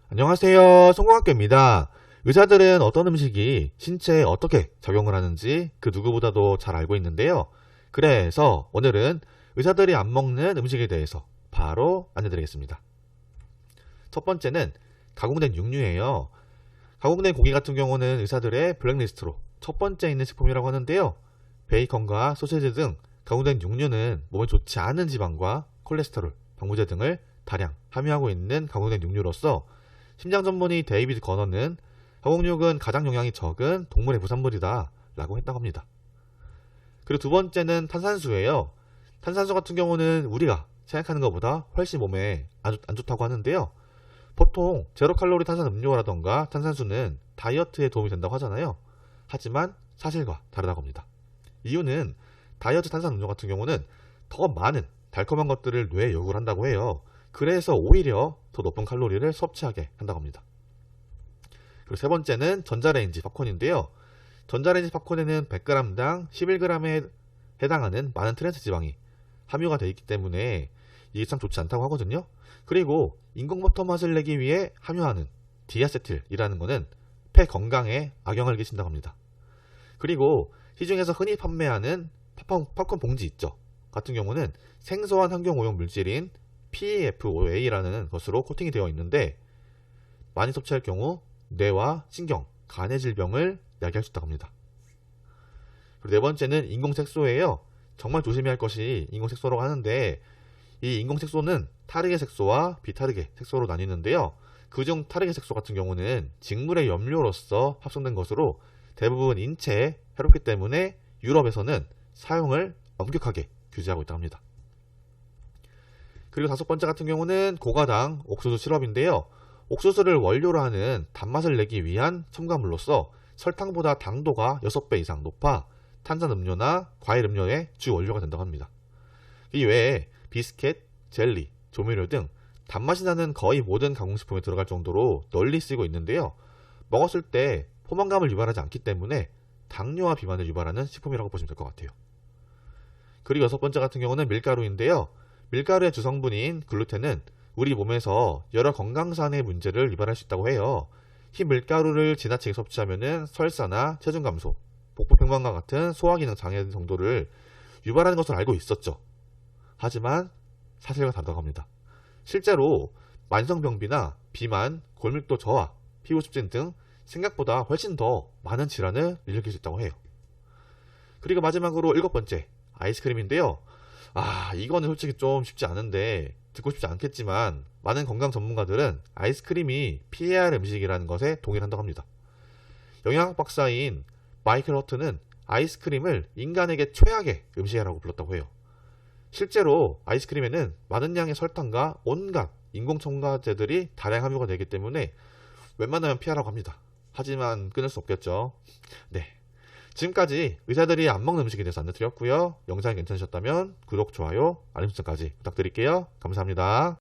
안녕하세요. 성공학교입니다. 의사들은 어떤 음식이 신체에 어떻게 작용을 하는지 그 누구보다도 잘 알고 있는데요. 그래서 오늘은 의사들이 안 먹는 음식에 대해서 바로 안내드리겠습니다. 첫 번째는 가공된 육류예요. 가공된 고기 같은 경우는 의사들의 블랙리스트로 첫 번째 있는 식품이라고 하는데요. 베이컨과 소시지 등 가공된 육류는 몸에 좋지 않은 지방과 콜레스테롤, 방부제 등을 다량 함유하고 있는 가공된 육류로서 심장 전문의 데이비드 거너는 가공육은 가장 영양이 적은 동물의 부산물이다 라고 했다고 합니다. 그리고 두 번째는 탄산수예요. 탄산수 같은 경우는 우리가 생각하는 것보다 훨씬 몸에 안 좋다고 하는데요. 보통 제로 칼로리 탄산 음료라던가 탄산수는 다이어트에 도움이 된다고 하잖아요. 하지만 사실과 다르다고 합니다. 이유는 다이어트 탄산 음료 같은 경우는 더 많은 달콤한 것들을 뇌에 요구를 한다고 해요. 그래서 오히려 더 높은 칼로리를 섭취하게 한다고 합니다. 그리고 세 번째는 전자레인지 팝콘인데요. 전자레인지 팝콘에는 100g당 11g에 해당하는 많은 트랜스 지방이 함유가 되어 있기 때문에 이게 참 좋지 않다고 하거든요. 그리고 인공버터 맛을 내기 위해 함유하는 디아세틸이라는 것은 폐 건강에 악영향을 끼친다고 합니다. 그리고 시중에서 흔히 판매하는 팝콘 봉지 있죠. 같은 경우는 생소한 환경오염 물질인 PFOA라는 것으로 코팅이 되어 있는데 많이 섭취할 경우 뇌와 신경, 간의 질병을 야기할 수 있다고 합니다. 그리고 네 번째는 인공색소예요. 정말 조심해야 할 것이 인공색소라고 하는데 이 인공색소는 타르게 색소와 비타르게 색소로 나뉘는데요. 그중 타르게 색소 같은 경우는 직물의 염료로서 합성된 것으로 대부분 인체에 해롭기 때문에 유럽에서는 사용을 엄격하게 규제하고 있다고 합니다. 그리고 다섯 번째 같은 경우는 고가당 옥수수 시럽인데요. 옥수수를 원료로 하는 단맛을 내기 위한 첨가물로서 설탕보다 당도가 6배 이상 높아 탄산음료나 과일음료의 주 원료가 된다고 합니다. 이 외에 비스켓, 젤리, 조미료 등 단맛이 나는 거의 모든 가공식품에 들어갈 정도로 널리 쓰이고 있는데요. 먹었을 때 포만감을 유발하지 않기 때문에 당뇨와 비만을 유발하는 식품이라고 보시면 될 것 같아요. 그리고 여섯 번째 같은 경우는 밀가루인데요. 밀가루의 주성분인 글루텐은 우리 몸에서 여러 건강상의 문제를 유발할 수 있다고 해요. 흰 밀가루를 지나치게 섭취하면 설사나 체중 감소, 복부 평방과 같은 소화기능 장애 정도를 유발하는 것을 알고 있었죠. 하지만 사실과 다르다고 합니다. 실제로 만성병비나 비만, 골밀도 저하, 피부습진 등 생각보다 훨씬 더 많은 질환을 일으킬 수 있다고 해요. 그리고 마지막으로 일곱 번째, 아이스크림인데요. 이거는 솔직히 좀 쉽지 않은데 듣고 싶지 않겠지만 많은 건강 전문가들은 아이스크림이 피해야 할 음식이라는 것에 동의한다고 합니다. 영양학 박사인 마이클 허트는 아이스크림을 인간에게 최악의 음식이라고 불렀다고 해요. 실제로 아이스크림에는 많은 양의 설탕과 온갖 인공 첨가제들이 다량 함유가 되기 때문에 웬만하면 피하라고 합니다. 하지만 끊을 수 없겠죠. 네. 지금까지 의사들이 안 먹는 음식에 대해서 안내드렸고요. 영상이 괜찮으셨다면 구독, 좋아요, 알림 설정까지 부탁드릴게요. 감사합니다.